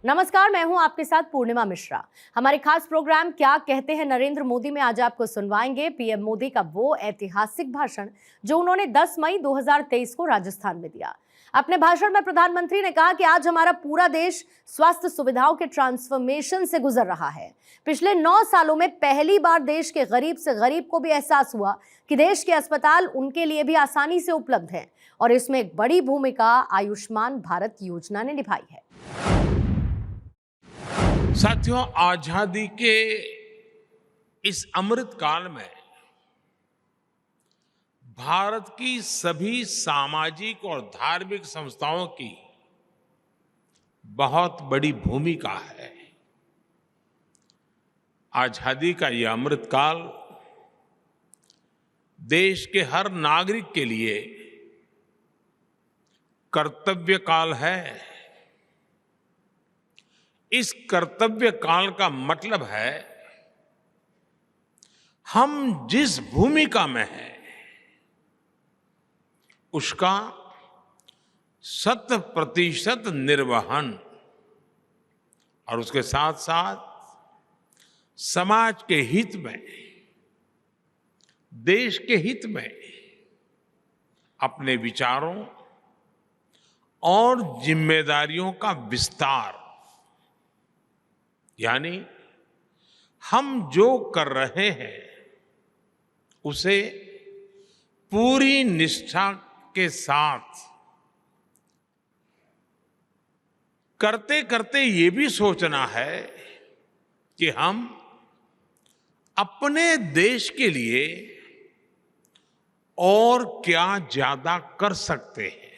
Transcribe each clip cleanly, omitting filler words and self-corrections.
नमस्कार, मैं हूं आपके साथ पूर्णिमा मिश्रा। हमारे खास प्रोग्राम क्या कहते हैं नरेंद्र मोदी में आज आपको सुनवाएंगे पीएम मोदी का वो ऐतिहासिक भाषण जो उन्होंने 10 मई 2023 को राजस्थान में दिया। अपने भाषण में प्रधानमंत्री ने कहा कि आज हमारा पूरा देश स्वास्थ्य सुविधाओं के ट्रांसफॉर्मेशन से गुजर रहा है। पिछले 9 सालों में पहली बार देश के गरीब से गरीब को भी एहसास हुआ कि देश के अस्पताल उनके लिए भी आसानी से उपलब्ध हैं और इसमें एक बड़ी भूमिका आयुष्मान भारत योजना ने निभाई है। साथियों, आजादी के इस अमृत काल में भारत की सभी सामाजिक और धार्मिक संस्थाओं की बहुत बड़ी भूमिका है। आजादी का यह अमृत काल देश के हर नागरिक के लिए कर्तव्य काल है। इस कर्तव्य काल का मतलब है हम जिस भूमिका में हैं उसका 100% निर्वहन और उसके साथ साथ समाज के हित में, देश के हित में अपने विचारों और जिम्मेदारियों का विस्तार, यानी हम जो कर रहे हैं उसे पूरी निष्ठा के साथ करते करते ये भी सोचना है कि हम अपने देश के लिए और क्या ज्यादा कर सकते हैं।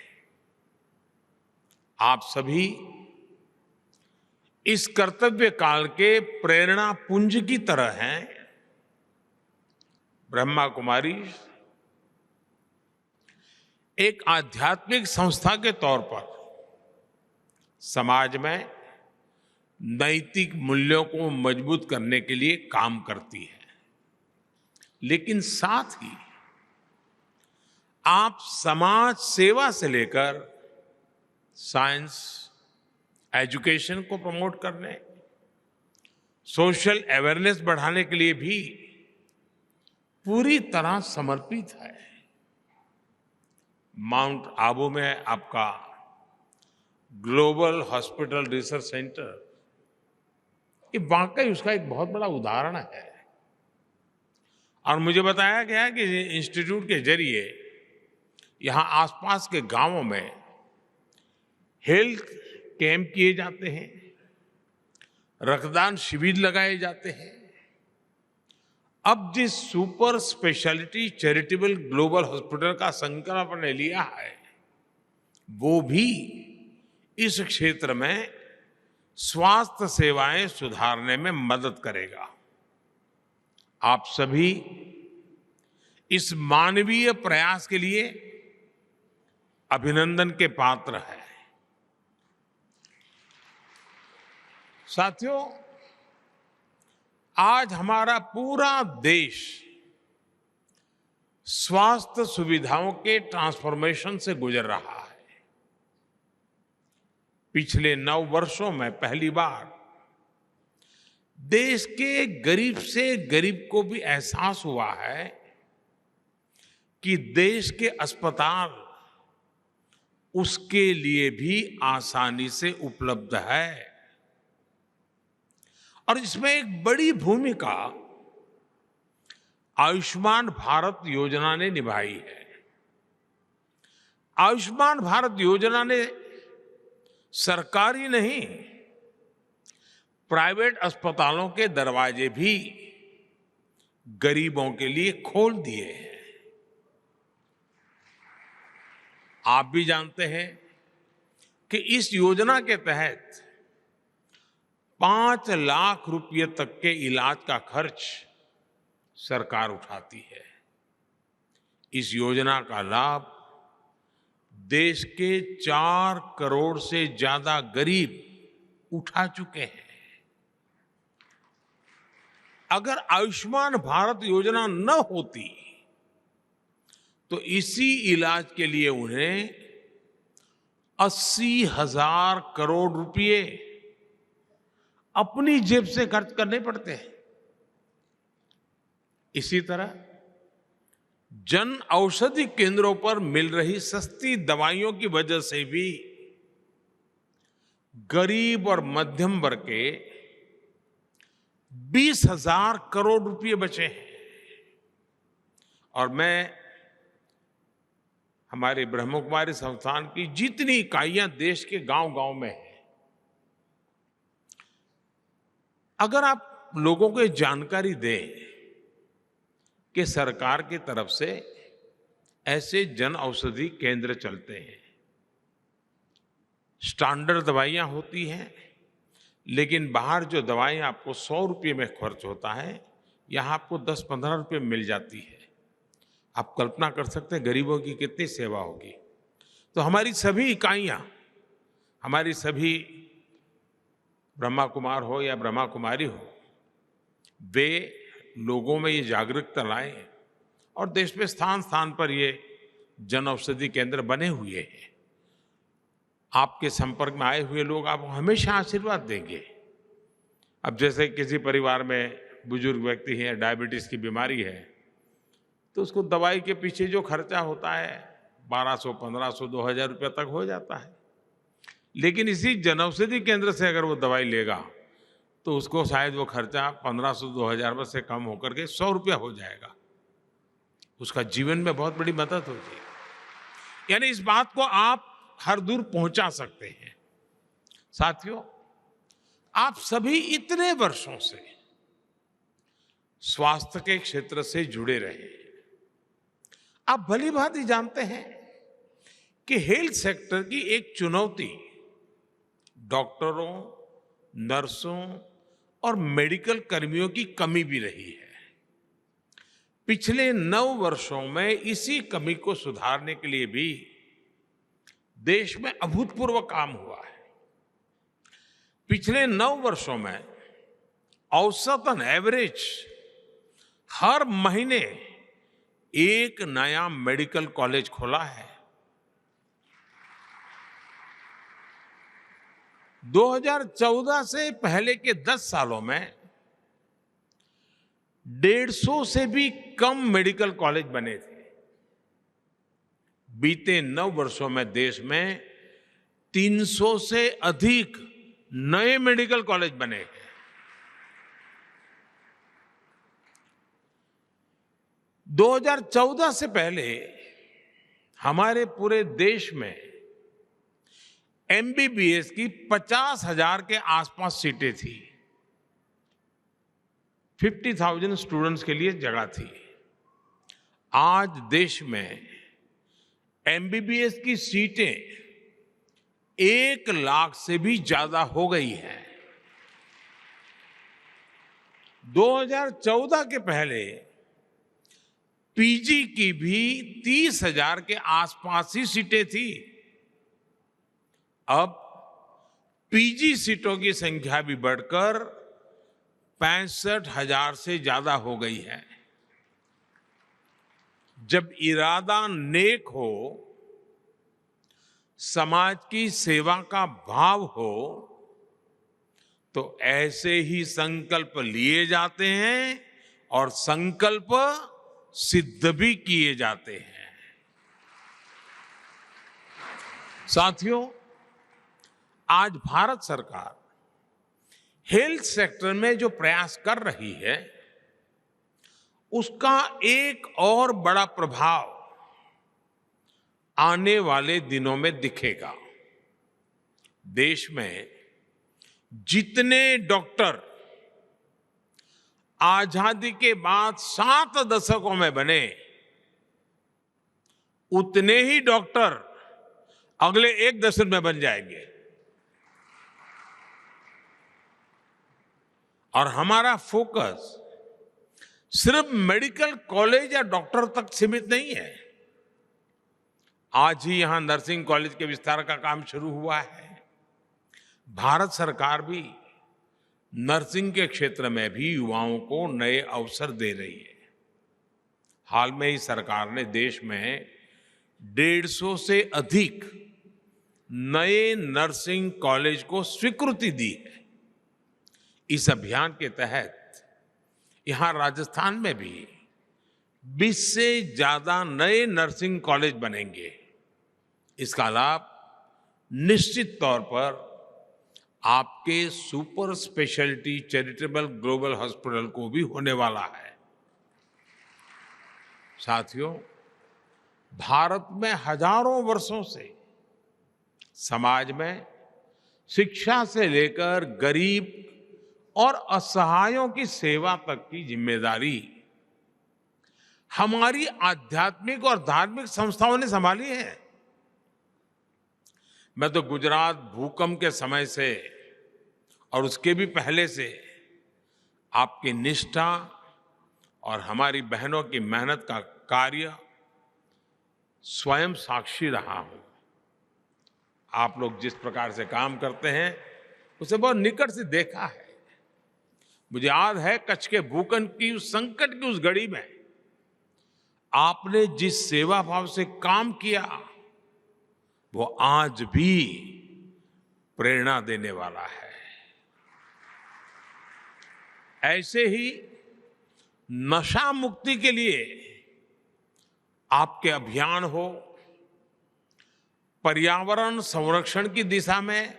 आप सभी इस कर्तव्य काल के प्रेरणा पुंज की तरह हैं। ब्रह्मा कुमारी एक आध्यात्मिक संस्था के तौर पर समाज में नैतिक मूल्यों को मजबूत करने के लिए काम करती है, लेकिन साथ ही आप समाज सेवा से लेकर साइंस, एजुकेशन को प्रमोट करने, सोशल अवेयरनेस बढ़ाने के लिए भी पूरी तरह समर्पित है। माउंट आबू में आपका ग्लोबल हॉस्पिटल रिसर्च सेंटर, ये वाकई उसका एक बहुत बड़ा उदाहरण है। और मुझे बताया गया कि इंस्टीट्यूट के जरिए यहां आसपास के गांवों में हेल्थ कैंप किए जाते हैं, रक्तदान शिविर लगाए जाते हैं। अब जिस super speciality charitable global hospital का संकल्प ने लिया है वो भी इस क्षेत्र में स्वास्थ्य सेवाएं सुधारने में मदद करेगा। आप सभी इस मानवीय प्रयास के लिए अभिनंदन के पात्र हैं। साथियों, आज हमारा पूरा देश स्वास्थ्य सुविधाओं के ट्रांसफॉर्मेशन से गुजर रहा है। पिछले 9 वर्षों में पहली बार देश के गरीब से गरीब को भी एहसास हुआ है कि देश के अस्पताल उसके लिए भी आसानी से उपलब्ध है। और इसमें एक बड़ी भूमिका आयुष्मान भारत योजना ने निभाई है। आयुष्मान भारत योजना ने सरकारी नहीं, प्राइवेट अस्पतालों के दरवाजे भी गरीबों के लिए खोल दिए हैं। आप भी जानते हैं कि इस योजना के तहत 5 लाख रुपए तक के इलाज का खर्च सरकार उठाती है। इस योजना का लाभ देश के 4 करोड़ से ज्यादा गरीब उठा चुके हैं। अगर आयुष्मान भारत योजना न होती तो इसी इलाज के लिए उन्हें 80,000 करोड़ रुपए अपनी जेब से खर्च करने पड़ते हैं। इसी तरह जन औषधि केंद्रों पर मिल रही सस्ती दवाइयों की वजह से भी गरीब और मध्यम वर्ग के 20,000 करोड़ रुपए बचे हैं। और मैं हमारे ब्रह्म कुमारी संस्थान की जितनी इकाइयां देश के गांव-गांव में हैं, अगर आप लोगों को ये जानकारी दें कि सरकार की तरफ से ऐसे जन औषधि केंद्र चलते हैं, स्टैंडर्ड दवाइयां होती हैं, लेकिन बाहर जो दवाइयां आपको 100 रुपये में खर्च होता है, यहां आपको 10-15 रुपये में मिल जाती है। आप कल्पना कर सकते हैं गरीबों की कितनी सेवा होगी। तो हमारी सभी इकाइयां, हमारी सभी ब्रह्मा कुमार हो या ब्रह्मा कुमारी हो, वे लोगों में ये जागरूकता लाएं। और देश में स्थान स्थान पर ये जन औषधि केंद्र बने हुए हैं। आपके संपर्क में आए हुए लोग आपको हमेशा आशीर्वाद देंगे। अब जैसे किसी परिवार में बुजुर्ग व्यक्ति है, डायबिटीज की बीमारी है, तो उसको दवाई के पीछे जो खर्चा होता है 1200, 1500, 2000 रुपये तक हो जाता है। लेकिन इसी जनऔषधि केंद्र से अगर वो दवाई लेगा तो उसको शायद वो खर्चा 1500, 2000 से कम होकर के 100 रुपया हो जाएगा। उसका जीवन में बहुत बड़ी मदद होती है। यानी इस बात को आप हर दूर पहुंचा सकते हैं। साथियों, आप सभी इतने वर्षों से स्वास्थ्य के क्षेत्र से जुड़े रहे। आप भली भांति जानते हैं कि हेल्थ सेक्टर की एक चुनौती डॉक्टरों, नर्सों और मेडिकल कर्मियों की कमी भी रही है। पिछले 9 वर्षों में इसी कमी को सुधारने के लिए भी देश में अभूतपूर्व काम हुआ है। पिछले 9 वर्षों में औसतन एवरेज हर महीने एक नया मेडिकल कॉलेज खोला है। 2014 से पहले के 10 सालों में 150 से भी कम मेडिकल कॉलेज बने थे। बीते 9 वर्षों में देश में 300 से अधिक नए मेडिकल कॉलेज बने हैं। 2014 से पहले हमारे पूरे देश में एमबीबीएस की 50,000 के आसपास सीटें थी। 50,000 स्टूडेंट्स के लिए जगह थी। आज देश में एमबीबीएस की सीटें 1 लाख से भी ज्यादा हो गई हैं। 2014 के पहले पीजी की भी 30,000 के आसपास ही सीटें थी। अब पीजी सीटों की संख्या भी बढ़कर 65,000 से ज्यादा हो गई है। जब इरादा नेक हो, समाज की सेवा का भाव हो, तो ऐसे ही संकल्प लिए जाते हैं और संकल्प सिद्ध भी किए जाते हैं। साथियों, आज भारत सरकार हेल्थ सेक्टर में जो प्रयास कर रही है, उसका एक और बड़ा प्रभाव आने वाले दिनों में दिखेगा। देश में जितने डॉक्टर आजादी के बाद 7 दशकों में बने, उतने ही डॉक्टर अगले 1 दशक में बन जाएंगे। और हमारा फोकस सिर्फ मेडिकल कॉलेज या डॉक्टर तक सीमित नहीं है। आज ही यहां नर्सिंग कॉलेज के विस्तार का काम शुरू हुआ है। भारत सरकार भी नर्सिंग के क्षेत्र में भी युवाओं को नए अवसर दे रही है। हाल में ही सरकार ने देश में 150 से अधिक नए नर्सिंग कॉलेज को स्वीकृति दी है। इस अभियान के तहत यहां राजस्थान में भी 20 से ज्यादा नए नर्सिंग कॉलेज बनेंगे। इसका लाभ निश्चित तौर पर आपके super speciality charitable global hospital को भी होने वाला है। साथियों, भारत में हजारों वर्षों से समाज में शिक्षा से लेकर गरीब और असहायों की सेवा तक की जिम्मेदारी हमारी आध्यात्मिक और धार्मिक संस्थाओं ने संभाली है। मैं तो गुजरात भूकंप के समय से और उसके भी पहले से आपकी निष्ठा और हमारी बहनों की मेहनत का कार्य स्वयं साक्षी रहा हूं। आप लोग जिस प्रकार से काम करते हैं उसे बहुत निकट से देखा है। मुझे याद है कच्छ के भूकंप की उस संकट की उस घड़ी में आपने जिस सेवा भाव से काम किया वो आज भी प्रेरणा देने वाला है। ऐसे ही नशा मुक्ति के लिए आपके अभियान हो, पर्यावरण संरक्षण की दिशा में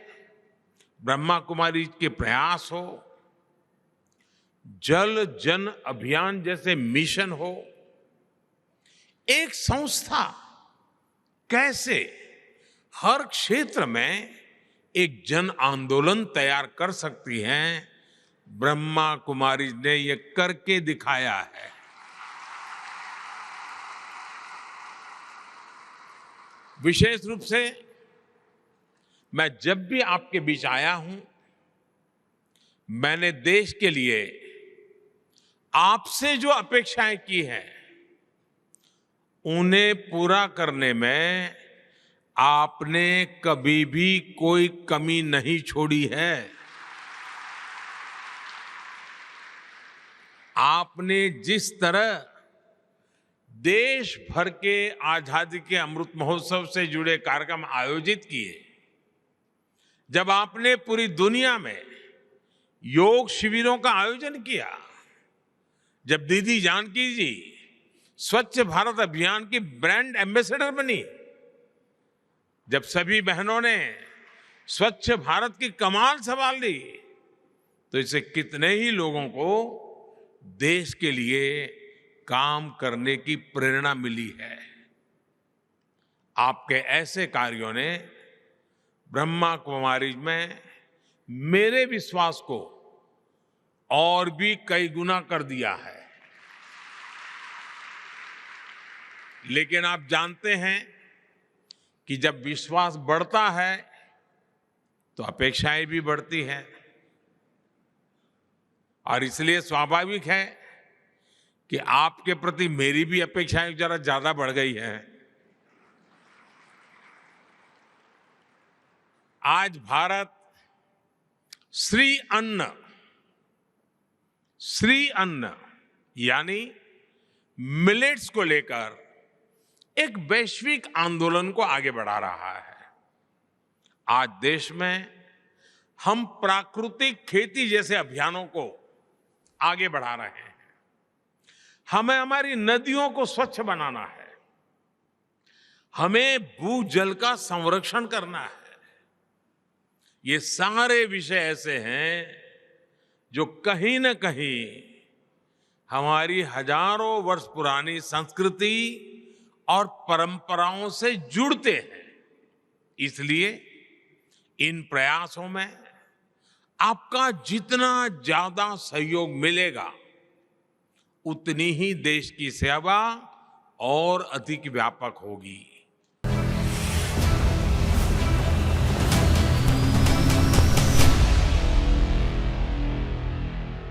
ब्रह्मा कुमारी के प्रयास हो, जल जन अभियान जैसे मिशन हो, एक संस्था कैसे हर क्षेत्र में एक जन आंदोलन तैयार कर सकती है, ब्रह्मा कुमारी ने ये करके दिखाया है। विशेष रूप से मैं जब भी आपके बीच आया हूं, मैंने देश के लिए आपसे जो अपेक्षाएं की हैं, उन्हें पूरा करने में आपने कभी भी कोई कमी नहीं छोड़ी है। आपने जिस तरह देश भर के आजादी के अमृत महोत्सव से जुड़े कार्यक्रम आयोजित किए, जब आपने पूरी दुनिया में योग शिविरों का आयोजन किया, जब दीदी जानकी जी स्वच्छ भारत अभियान की ब्रांड एम्बेसडर बनी, जब सभी बहनों ने स्वच्छ भारत की कमान संभाल ली, तो इससे कितने ही लोगों को देश के लिए काम करने की प्रेरणा मिली है। आपके ऐसे कार्यों ने ब्रह्मा कुमारी में मेरे विश्वास को और भी कई गुना कर दिया है। लेकिन आप जानते हैं कि जब विश्वास बढ़ता है तो अपेक्षाएं भी बढ़ती हैं, और इसलिए स्वाभाविक है कि आपके प्रति मेरी भी अपेक्षाएं जरा ज्यादा बढ़ गई है। आज भारत श्री अन्न यानी मिलेट्स को लेकर एक वैश्विक आंदोलन को आगे बढ़ा रहा है। आज देश में हम प्राकृतिक खेती जैसे अभियानों को आगे बढ़ा रहे हैं। हमें हमारी नदियों को स्वच्छ बनाना है, हमें भूजल का संरक्षण करना है। ये सारे विषय ऐसे हैं जो कहीं न कहीं हमारी हजारों वर्ष पुरानी संस्कृति और परंपराओं से जुड़ते हैं। इसलिए इन प्रयासों में आपका जितना ज्यादा सहयोग मिलेगा, उतनी ही देश की सेवा और अधिक व्यापक होगी।